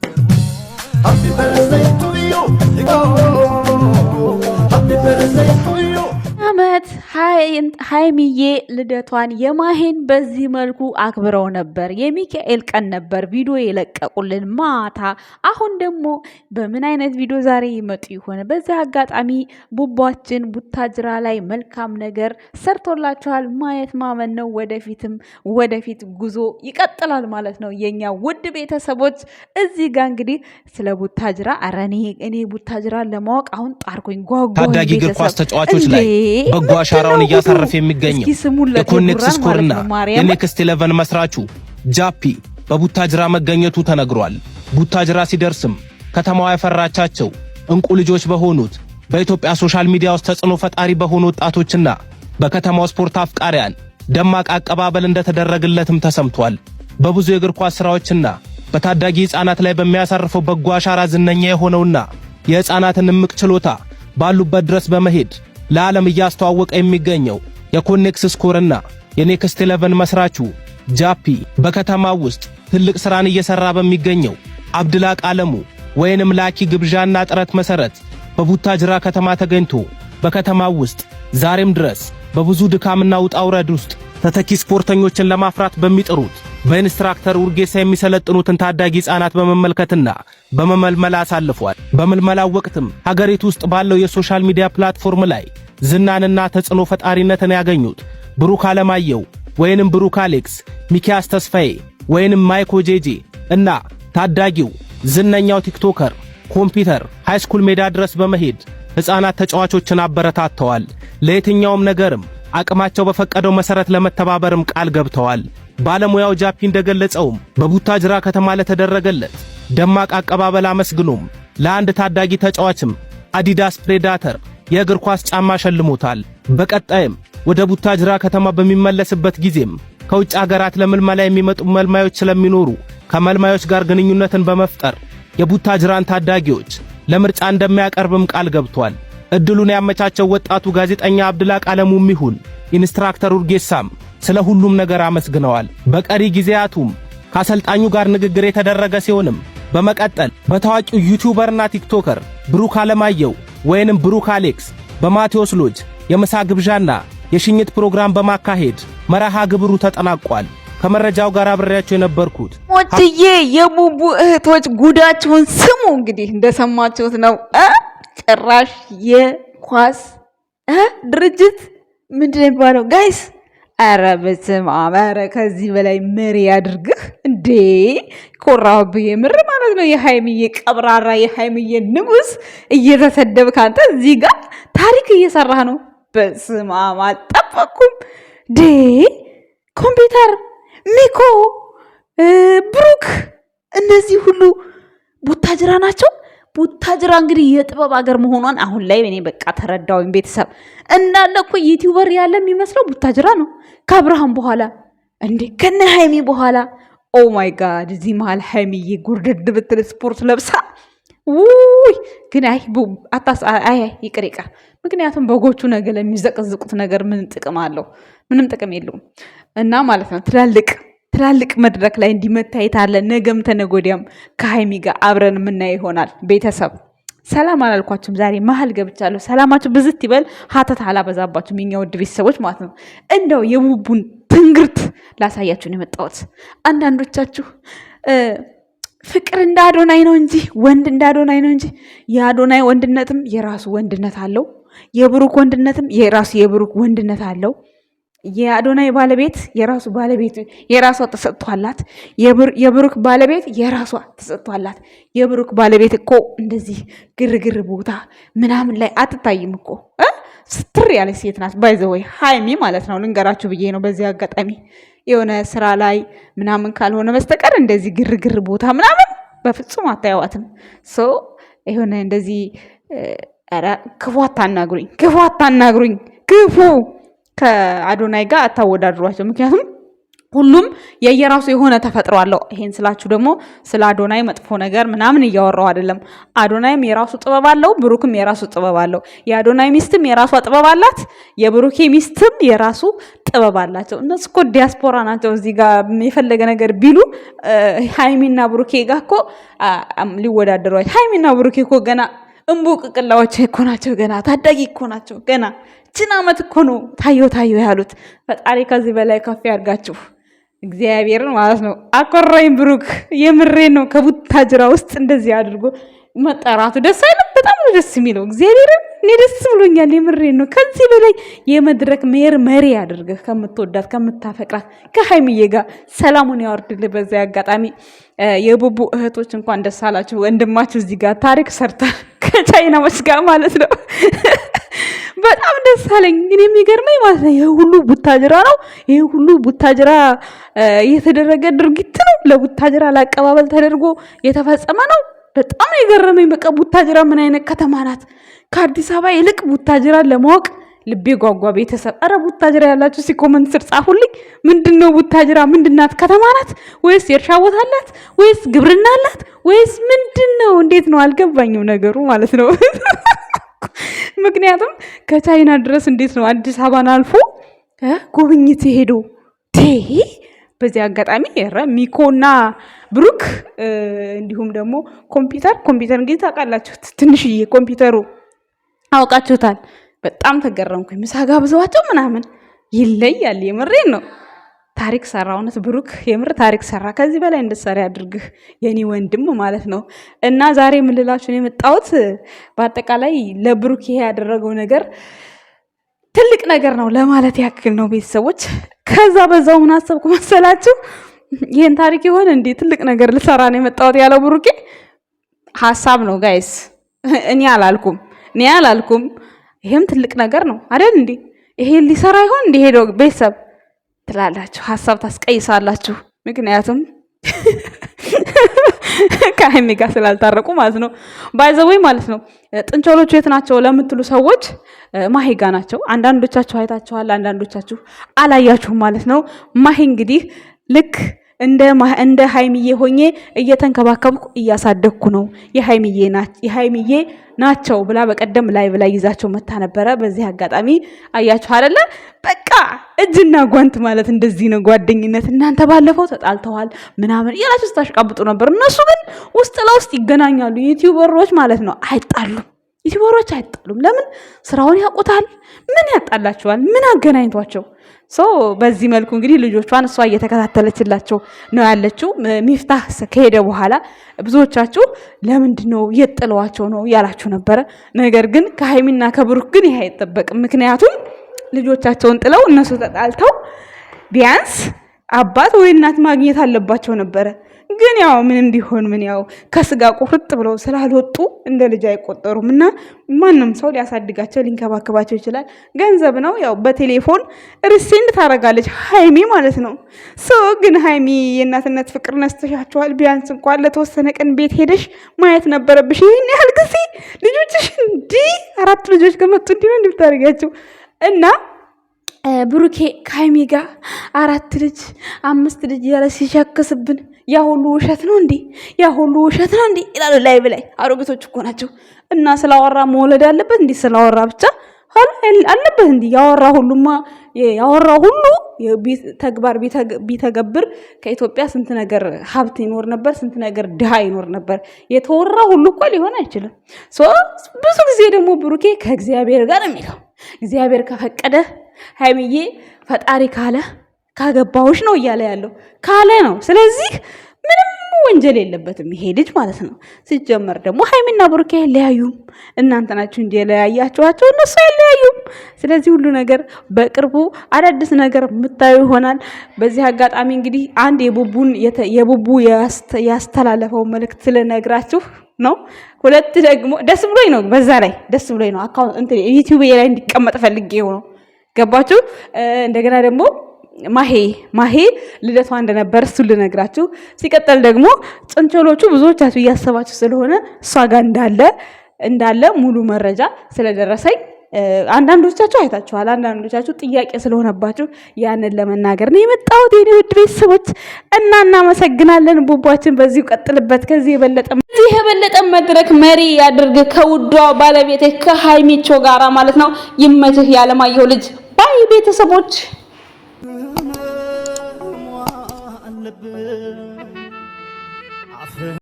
Happy birthday to you. Happy birthday to you. አመት ሃይሚዬ ልደቷን የማሄን በዚህ መልኩ አክብረው ነበር። የሚካኤል ቀን ነበር ቪዲዮ የለቀቁልን ማታ። አሁን ደግሞ በምን አይነት ቪዲዮ ዛሬ ይመጡ ይሆን? በዚህ አጋጣሚ ቡባችን ቡታጅራ ላይ መልካም ነገር ሰርቶላችኋል። ማየት ማመን ነው። ወደፊት ጉዞ ይቀጥላል ማለት ነው። የኛ ውድ ቤተሰቦች እዚህ ጋር እንግዲህ ስለ ቡታጅራ እኔ ቡታጅራ ለማወቅ አሁን ጣርኩኝ ጓጓ። ታዳጊ እግር ኳስ ተጫዋቾች ላይ በጎ አሻራውን እያሳረፈ የሚገኘው የኮኔክስ ስኮርና የኔክስት 11 መስራቹ ጃፒ በቡታጅራ መገኘቱ ተነግሯል። ቡታጅራ ሲደርስም ከተማዋ ያፈራቻቸው እንቁ ልጆች በሆኑት በኢትዮጵያ ሶሻል ሚዲያ ውስጥ ተጽዕኖ ፈጣሪ በሆኑ ወጣቶችና በከተማው ስፖርት አፍቃሪያን ደማቅ አቀባበል እንደተደረገለትም ተሰምቷል። በብዙ የእግር ኳስ ስራዎችና በታዳጊ ህፃናት ላይ በሚያሳርፈው በጎ አሻራ ዝነኛ የሆነውና የህፃናትን እምቅ ችሎታ ባሉበት ድረስ በመሄድ ለዓለም እያስተዋወቀ የሚገኘው የኮኔክስ ስኮርና የኔክስት 11 መስራቹ ጃፒ በከተማው ውስጥ ትልቅ ስራን እየሰራ በሚገኘው አብድላቅ አለሙ ወይንም ላኪ ግብዣና ጥረት መሰረት በቡታጅራ ከተማ ተገኝቶ በከተማው ውስጥ ዛሬም ድረስ በብዙ ድካምና ውጣ ውረድ ውስጥ ተተኪ ስፖርተኞችን ለማፍራት በሚጥሩት በኢንስትራክተር ውርጌሳ የሚሰለጥኑትን ታዳጊ ህፃናት በመመልከትና በመመልመል አሳልፏል። በመልመላው ወቅትም ሀገሪቱ ውስጥ ባለው የሶሻል ሚዲያ ፕላትፎርም ላይ ዝናንና ተጽዕኖ ፈጣሪነትን ያገኙት ብሩክ አለማየሁ ወይንም ብሩክ አሌክስ፣ ሚኪያስ ተስፋዬ ወይንም ማይኮ ጄጄ እና ታዳጊው ዝነኛው ቲክቶከር ኮምፒውተር ሃይስኩል ሜዳ ድረስ በመሄድ ህፃናት ተጫዋቾችን አበረታተዋል። ለየትኛውም ነገርም አቅማቸው በፈቀደው መሰረት ለመተባበርም ቃል ገብተዋል። ባለሙያው ጃፒ እንደገለጸውም በቡታጅራ ከተማ ለተደረገለት ደማቅ አቀባበል አመስግኖም ለአንድ ታዳጊ ተጫዋችም አዲዳስ ፕሬዳተር የእግር ኳስ ጫማ ሸልሞታል። በቀጣይም ወደ ቡታጅራ ከተማ በሚመለስበት ጊዜም ከውጭ አገራት ለምልመላ የሚመጡ መልማዮች ስለሚኖሩ ከመልማዮች ጋር ግንኙነትን በመፍጠር የቡታጅራን ታዳጊዎች ለምርጫ እንደሚያቀርብም ቃል ገብቷል። እድሉን ያመቻቸው ወጣቱ ጋዜጠኛ አብድላቅ አለሙም ይሁን ኢንስትራክተር ውርጌሳም ስለ ሁሉም ነገር አመስግነዋል። በቀሪ ጊዜያቱም ከአሰልጣኙ ጋር ንግግር የተደረገ ሲሆንም በመቀጠል በታዋቂው ዩቲዩበርና ቲክቶከር ብሩክ አለማየሁ ወይንም ብሩክ አሌክስ በማቴዎስ ሎጅ የምሳ ግብዣና የሽኝት ፕሮግራም በማካሄድ መርሃ ግብሩ ተጠናቋል። ከመረጃው ጋር አብሬያቸው የነበርኩት ሞትዬ የቡቡ እህቶች ጉዳቸውን ስሙ። እንግዲህ እንደሰማችሁት ነው። ጭራሽ የኳስ ድርጅት ምንድን ነው የሚባለው ጋይስ? ኧረ በስመ አብ! ኧረ ከዚህ በላይ መሪ ያድርግህ እንዴ! ኮራብህ የምር ማለት ነው። የሃይሚዬ ቀብራራ፣ የሃይሚዬ ንጉስ እየተሰደብክ አንተ እዚህ ጋር ታሪክ እየሰራህ ነው። በስመ አብ! አልጠበኩም ዴ ኮምፒውተር፣ ሚኮ፣ ብሩክ እነዚህ ሁሉ ቡታጅራ ናቸው። ቡታጅራ እንግዲህ የጥበብ ሀገር መሆኗን አሁን ላይ እኔ በቃ ተረዳውኝ። ቤተሰብ እንዳለ እኮ ዩቲዩበር ያለ የሚመስለው ቡታጅራ ነው። ከአብርሃም በኋላ እንዴ ከነ ሃይሚ በኋላ ኦ ማይ ጋድ። እዚህ መሃል ሃይሚዬ ጉርድድ ብትል ስፖርት ለብሳ ውይ ግን አይ ይቅር። ምክንያቱም በጎቹ ነገር ለሚዘቀዝቁት ነገር ምን ጥቅም አለው? ምንም ጥቅም የለውም። እና ማለት ነው ትላልቅ መድረክ ላይ እንዲመታየት አለ። ነገም ተነጎዲያም ከሃይሚ ጋር አብረን የምናየው ይሆናል። ቤተሰብ ሰላም አላልኳችሁም? ዛሬ መሀል ገብቻለሁ። ሰላማችሁ ብዝት ይበል። ሀተት አላበዛባችሁም የኛ ውድ ቤተሰቦች ማለት ነው። እንደው የቡቡን ትንግርት ላሳያችሁን የመጣሁት። አንዳንዶቻችሁ ፍቅር እንደ አዶናይ ነው እንጂ ወንድ እንደ አዶናይ ነው እንጂ የአዶናይ ወንድነትም የራሱ ወንድነት አለው። የብሩክ ወንድነትም የራሱ የብሩክ ወንድነት አለው። የአዶናይ ባለቤት የራሷ ተሰጥቷላት፣ የብሩክ ባለቤት የራሷ ተሰጥቷላት። የብሩክ ባለቤት እኮ እንደዚህ ግርግር ቦታ ምናምን ላይ አትታይም እኮ ስትር ያለ ሴት ናት። ባይዘወይ ሃይሚ ማለት ነው። ልንገራችሁ ብዬ ነው በዚህ አጋጣሚ። የሆነ ስራ ላይ ምናምን ካልሆነ በስተቀር እንደዚህ ግርግር ቦታ ምናምን በፍጹም አታየዋትም። የሆነ እንደዚህ ክፉ አታናግሩኝ ክፉ ከአዶናይ ጋር አታወዳድሯቸው። ምክንያቱም ሁሉም የየራሱ የሆነ ተፈጥሮ አለው። ይሄን ስላችሁ ደግሞ ስለ አዶናይ መጥፎ ነገር ምናምን እያወራው አይደለም። አዶናይም የራሱ ጥበብ አለው፣ ብሩክም የራሱ ጥበብ አለው። የአዶናይ ሚስትም የራሷ ጥበብ አላት፣ የብሩኬ ሚስትም የራሱ ጥበብ አላቸው። እነሱ እኮ ዲያስፖራ ናቸው። እዚህ ጋር የፈለገ ነገር ቢሉ ሃይሚና ብሩኬ ጋር እኮ ሊወዳደሩ ሃይሚና ብሩኬ እኮ ገና እንቡቅቅላዎች እኮ ናቸው። ገና ታዳጊ እኮ ናቸው። ገና ችን ዓመት እኮ ነው ታዮ ያሉት። ፈጣሪ ከዚህ በላይ ከፍ ያድርጋችሁ እግዚአብሔርን ማለት ነው። አኮራኝ ብሩክ የምሬን ነው። ከቡታጅራ ውስጥ እንደዚህ አድርጎ መጠራቱ ደስ አይልም? በጣም ነው ደስ የሚለው። እግዚአብሔርን እኔ ደስ ብሎኛል። የምሬን ነው። ከዚህ በላይ የመድረክ መሪ አድርገህ ከምትወዳት ከምታፈቅራት ከሃይሚዬ ጋር ሰላሙን ያወርድልህ። በዚያ አጋጣሚ የቡቡ እህቶች እንኳን ደስ አላችሁ። ወንድማችሁ እዚህ ጋር ታሪክ ሰርቷል ከቻይናዎች ጋር ማለት ነው። በጣም ደስ አለኝ። ግን የሚገርመኝ ማለት ነው ይሄ ሁሉ ቡታጅራ ነው። ይሄ ሁሉ ቡታጅራ የተደረገ ድርጊት ነው። ለቡታጅራ ለአቀባበል ተደርጎ የተፈጸመ ነው። በጣም የገረመኝ በቃ ቡታጅራ ምን አይነት ከተማ ናት? ከአዲስ አበባ ይልቅ ቡታጅራን ለማወቅ ልቤ ጓጓ። ቤተሰብ አረ ቡታጅራ ያላችሁ ኮመንት ስር ጻፉልኝ። ምንድነው ቡታጅራ? ምንድናት? ከተማ ናት ወይስ የእርሻ ቦታ አላት ወይስ ግብርና አላት ወይስ ምንድነው? እንዴት ነው? አልገባኝም ነገሩ ማለት ነው። ምክንያቱም ከቻይና ድረስ እንዴት ነው አዲስ አበባን አልፎ ጉብኝት ሄዶ በዚህ አጋጣሚ ሚኮና ብሩክ እንዲሁም ደግሞ ኮምፒውተር እንግዲህ ታውቃላችሁ፣ ትንሽዬ ኮምፒውተሩ አውቃችሁታል። በጣም ተገረምኩኝ። ምሳ ጋብዘዋቸው ምናምን ይለያል። የምሬን ነው። ታሪክ ሰራ። እውነት ብሩክ የምር ታሪክ ሰራ። ከዚህ በላይ እንድትሰሪ አድርግህ የኔ ወንድም ማለት ነው። እና ዛሬ የምልላችሁ የመጣሁት በአጠቃላይ ለብሩክ ይሄ ያደረገው ነገር ትልቅ ነገር ነው ለማለት ያክል ነው ቤተሰቦች። ከዛ በዛው ምን አሰብኩ መሰላችሁ? ይሄን ታሪክ የሆነ እንዴ ትልቅ ነገር ልሰራ ነው የመጣሁት ያለው ብሩኬ ሐሳብ ነው ጋይስ። እኔ አላልኩም። ይሄም ትልቅ ነገር ነው አይደል እንዴ? ይሄን ሊሰራ ይሆን እንዴ ሄዶ ቤተሰብ ትላላችሁ፣ ሐሳብ ታስቀይሳላችሁ። ምክንያቱም ከሃይሚ ጋር ስላልታረቁ ማለት ነው። ባይዘወይ ማለት ነው። ጥንቸሎቹ የት ናቸው ለምትሉ ሰዎች ማሂ ጋ ናቸው። አንዳንዶቻችሁ አይታችኋል፣ አንዳንዶቻችሁ አላያችሁም ማለት ነው። ማሂ እንግዲህ ልክ እንደ ሃይሚዬ ሆኜ እየተንከባከብኩ እያሳደግኩ ነው፣ የሃይሚዬ ናቸው ብላ በቀደም ላይቭ ላይ ይዛቸው መታ ነበረ። በዚህ አጋጣሚ አያችሁ አይደለ? በቃ እጅና ጓንት ማለት እንደዚህ ነው ጓደኝነት። እናንተ ባለፈው ተጣልተዋል ምናምን እያላችሁ ስታሽቃብጡ ነበር። እነሱ ግን ውስጥ ለውስጥ ይገናኛሉ። ዩቲዩበሮች ማለት ነው አይጣሉም። ዩቲዩበሮች አይጣሉም። ለምን? ስራውን ያውቁታል። ምን ያጣላቸዋል? ምን አገናኝቷቸው? በዚህ መልኩ እንግዲህ ልጆቿን እሷ እየተከታተለችላቸው ነው ያለችው። ሚፍታህ ከሄደ በኋላ ብዙዎቻችሁ ለምንድነው የጥለዋቸው ነው ያላችሁ ነበረ። ነገር ግን ከሃይሚና ከብሩክ ግን ይሄ አይጠበቅም። ምክንያቱም ልጆቻቸውን ጥለው እነሱ ተጣልተው ቢያንስ አባት ወይ እናት ማግኘት አለባቸው ነበረ። ግን ያው ምንም ቢሆን ምን ያው ከስጋ ቁርጥ ብለው ስላልወጡ እንደ ልጅ አይቆጠሩም እና ማንም ሰው ሊያሳድጋቸው ሊንከባከባቸው ይችላል። ገንዘብ ነው ያው በቴሌፎን ሪሴንድ ታረጋለች ሃይሚ ማለት ነው። ግን ሃይሚ የእናትነት ፍቅር ነስተሻቸዋል። ቢያንስ እንኳን ለተወሰነ ቀን ቤት ሄደሽ ማየት ነበረብሽ። ይሄን ያህል ጊዜ ልጆችሽ እንዲህ 4 ልጆች ከመጡ እንዲህ ነው እንድታረጋቸው እና ብሩኬ ከሃይሚ ጋር 4 ልጅ 5 ልጅ ያለ ሲሸክስብን ያ ሁሉ ውሸት ነው እንዴ? ይላሉ ላይቭ ላይ አሮጊቶች እኮ ናቸው። እና ስላወራ መወለድ አለበት እንዴ? ስላወራ ብቻ አለበት እንዴ? ያወራ ሁሉ ተግባር ቢተገብር ከኢትዮጵያ ስንት ነገር ሀብት ይኖር ነበር፣ ስንት ነገር ድሃ ይኖር ነበር። የተወራ ሁሉ እኮ ሊሆን አይችልም። ብዙ ጊዜ ደግሞ ብሩኬ ከእግዚአብሔር ጋር ነው የሚለው። እግዚአብሔር ከፈቀደ ሃይሚዬ ፈጣሪ ካለ ካገባሁሽ ነው እያለ ያለው ካለ ነው። ስለዚህ ምንም ወንጀል የለበትም ይሄ ልጅ ማለት ነው። ሲጀመር ደግሞ ሃይሚና ብሩኬ አይለያዩም። እናንተ ናችሁ እንጂ የለያያችኋቸው፣ እነሱ አይለያዩም። ስለዚህ ሁሉ ነገር በቅርቡ አዳዲስ ነገር የምታዩ ይሆናል። በዚህ አጋጣሚ እንግዲህ አንድ የቡቡ ያስተላለፈው መልእክት ልነግራችሁ ነው። 2 ደግሞ ደስ ብሎኝ ነው። በዛ ላይ ደስ ብሎኝ ነው አካውንት ዩቲዩብ ላይ እንዲቀመጥ ፈልጌው ነው። ገባችሁ? እንደገና ደግሞ ማሄ ልደቷ እንደነበር እሱ ልነግራችሁ። ሲቀጥል ደግሞ ጥንቸሎቹ ብዙዎቻችሁ እያሰባችሁ ስለሆነ እሷ ጋር እንዳለ ሙሉ መረጃ ስለደረሰኝ አንዳንዶቻችሁ አይታችኋል፣ አንዳንዶቻችሁ ጥያቄ ስለሆነባችሁ ያንን ለመናገር ነው የመጣሁት የኔ ውድ ቤተሰቦች እና እናመሰግናለን። ቡቧችን በዚሁ ቀጥልበት። ከዚህ የበለጠ መድረክ መሪ ያድርግ ከውዷ ባለቤት ከሃይሚቾ ጋራ ማለት ነው። ይመችህ ያለማየሁ ልጅ ባይ ቤተሰቦች